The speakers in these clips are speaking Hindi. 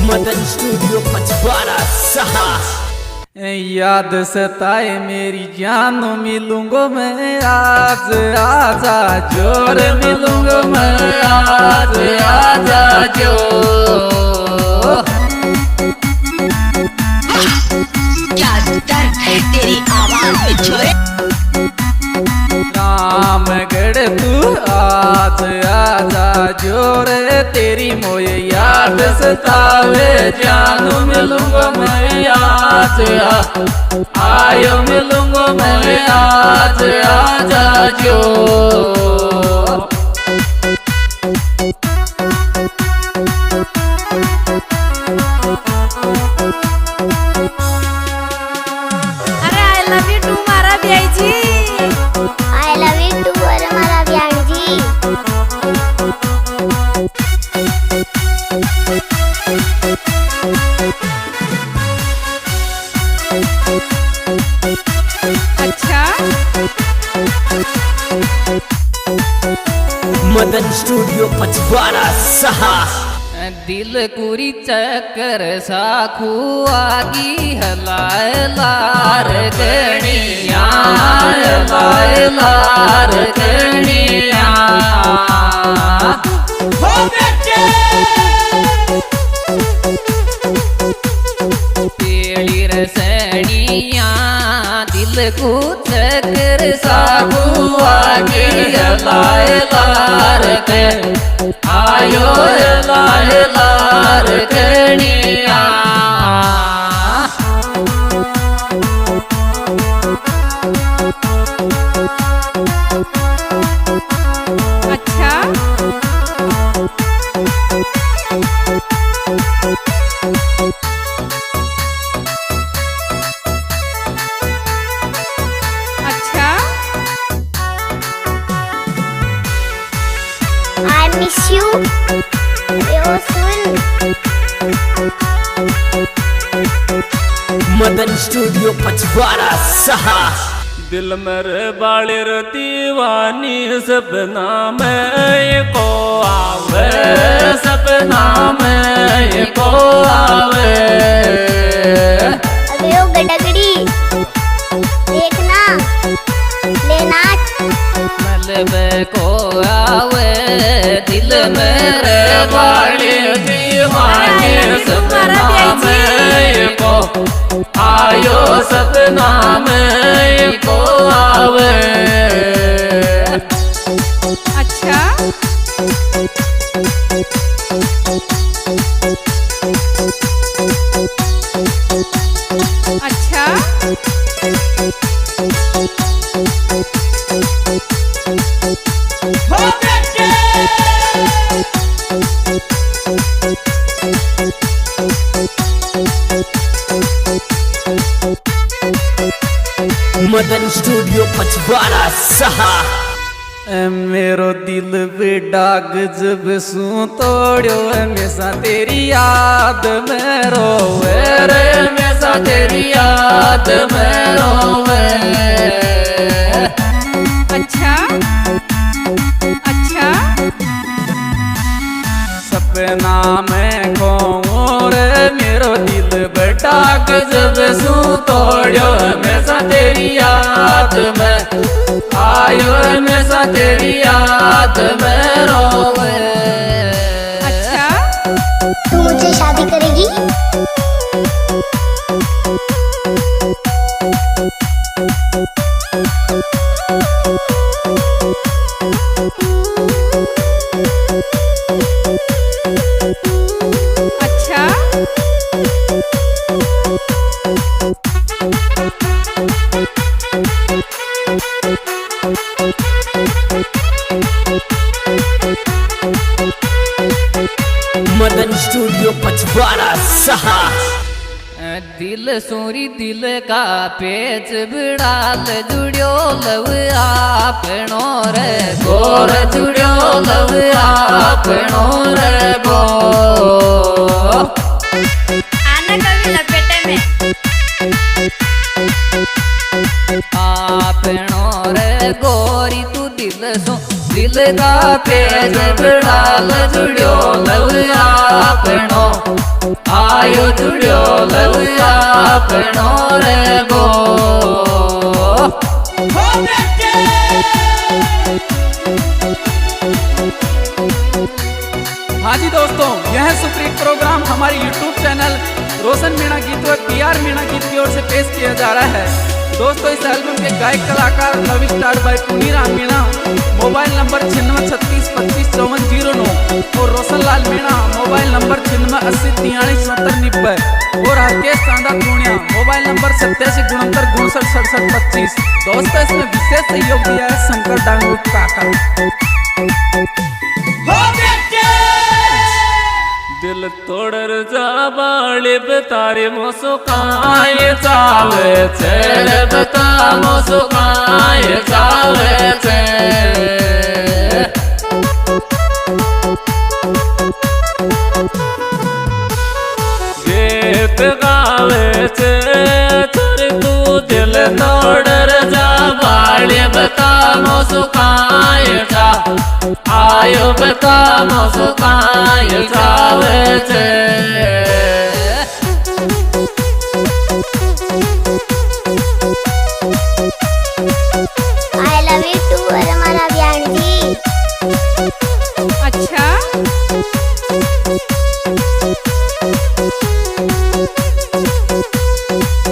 मदन स्टूडियो पचवाड़ा सहा। याद सताए मेरी जान, मिलूंगा मैं आज, आजा जोर मिलूंगा मैं आज, आजा जो। क्या दर्द है तेरी आवाज में छोरे। रामगढ़ तू आज आजा जोर, तेरी मोये याद सतावे जानू, मिलूंगा मैं आज, आयो मिलूंगा मैं आज, आजा जो। अरे आई लव यू टू मारा भाई जी, आई लव यू टू हमारा बयान जी। अच्छा मदन स्टूडियो पचवाड़ा सहा। दिल कुरी चक्कर साखू आगी हलाए लार गणिया, हलाए लार गणिया। पेड़ी रसणिया दिल को चक्कर साखू आगी हलाए लार गणिया, आयो लाल लाल गणिया। अच्छा अच्छा I miss you yo soon. Madan studio Pachwara सहा। दिल मेरे बालिर दीवानी सपना में को आवे, सपना में को आवे। अबे ओ गडगड़ी देखना लेना। मलबे को आवे दिल मेरे बालिर दीवानी सपना में को आयो, सपना में को आवे। अच्छा अच्छा मदन स्टूडियो पचवाड़ा सहा। मेरो दिल भी डाग जब सू तोड़ो, हमेशा तेरी याद में रोवे रे, हमेशा तेरी याद में रोवे। अच्छा अच्छा सपना में खोऊं रे मेरो दिल बटाक जब सू तोड़ो, हमेशा तेरी याद में आयो, हमेशा तेरी याद में रोवे। अच्छा तू मुझसे शादी करेगी? अच्छा मदन स्टूडियो पचवाड़ा सहा। दिल सोरी दिल का पेच बिड़ाल जुड़ियो लव आपनो रे गोर, जुड़ियो लव आपनो रे गो। आना कभी लपेटे में। आपनो रे गोरी तू दिल सो दिल का पेच बिड़ाल जुड़ियो लव आपनो आयो जुड़ियो लव आपनो रे गो। हाँ जी दोस्तों, यह सुप्रीत प्रोग्राम हमारे YouTube चैनल रोशन मीणा गीत व PR मीणा गीत की ओर से पेश किया जा रहा है। दोस्तों, इस एल्बम के गायक कलाकार love star by Puniram Meena, mobile number 9636255409 और रोशन लाल मीणा, मोबाइल नंबर 9680437390 और राकेश चांदा पूर्णिया, मोबाइल नंबर 8769596725। दोस्तों, इसमें विशेष सहयोग दिया है शंकर डांगू काका। दिल तोड़र जा बाले बतारे मोसुकाए चावे छे बता मोसुकाए चावे छे। गीत गावे छे तोर तू दिल तोड़र जा बाले बता मोसुकाए जा आयो बता मोसुकाए जावे छे। आई लव यू टू और हमारा बयान जी। अच्छा,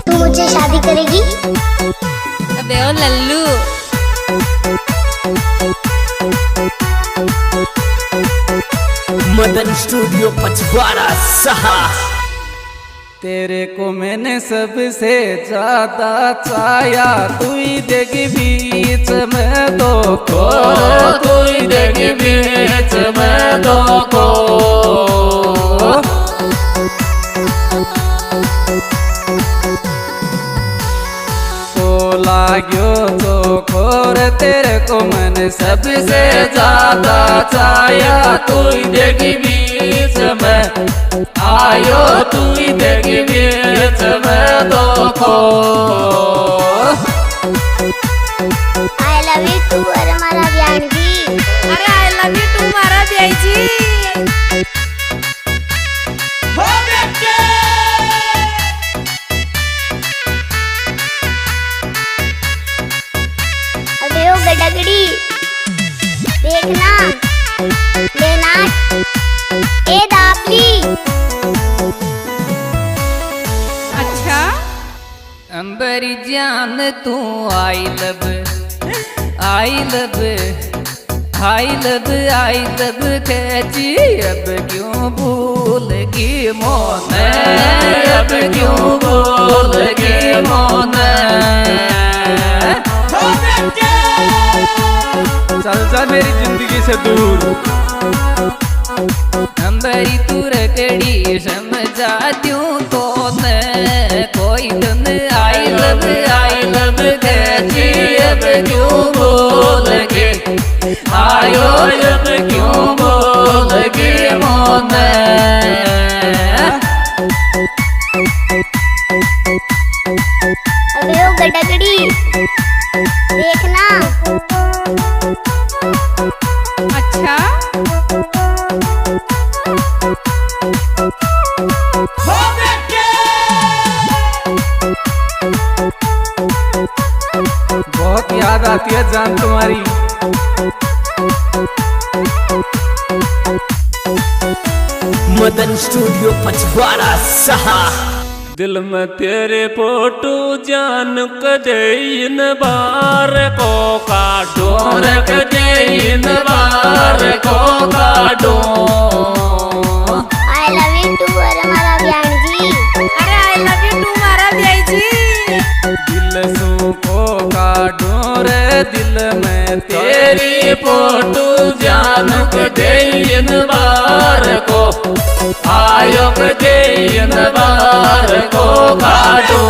तू मुझसे शादी करेगी? अबे ओ लल्लू, मदन स्टूडियो पचवाड़ा सहा। तेरे को मैंने सबसे ज्यादा चाया, तू ही देगी बीच में दो को, तू ही देगी बीच में दो को। लाग्यो तो खोर तेरे को मैंने सबसे ज्यादा चाया, तू ही देगी बीच में आयो तू ही देगी बीच में दो को। आई लव यू टू और हमारा बयान जी। अरे आई लव यू टू मारा भी आई जी। अबे ओ गडगड़ी, देखना लेना ए दापली। अच्छा, अंबरी जान तू आई लब आई लब आई लब आई लब कैची, अब क्यों भूलगी मोने, अब क्यों भूलगी मोने। चल जा मेरी जिंदगी से दूर। अंबरी तू रकड़ी समझात्यूं तो न कोई दिन आई लब कैची, अब क्यों भूल के आयो, अब क्यों भूल के मोने। अबे ओ गडगड़ी, देखना। अच्छा, बहुत याद आती है जान तुम्हारी। मदन स्टूडियो पचवाड़ा सहा। दिल में तेरे फोटो जान कदे इन बार को काटो, कदे इन बार को काटो। आई लव यू टू और हमारा बयान जी। अरे आई लव यू टू मारा भी आई जी। दिल सू को काटो रे, दिल में तेरी फोटो जान कदे इन बार को आयो, कदे इन बार को काटो।